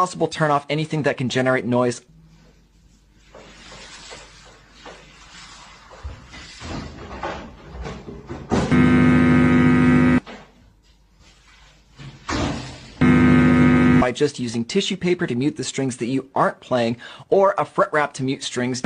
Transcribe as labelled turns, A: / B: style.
A: possible, turn off anything that can generate noise. By just using tissue paper to mute the strings that you aren't playing, or a fret wrap to mute strings.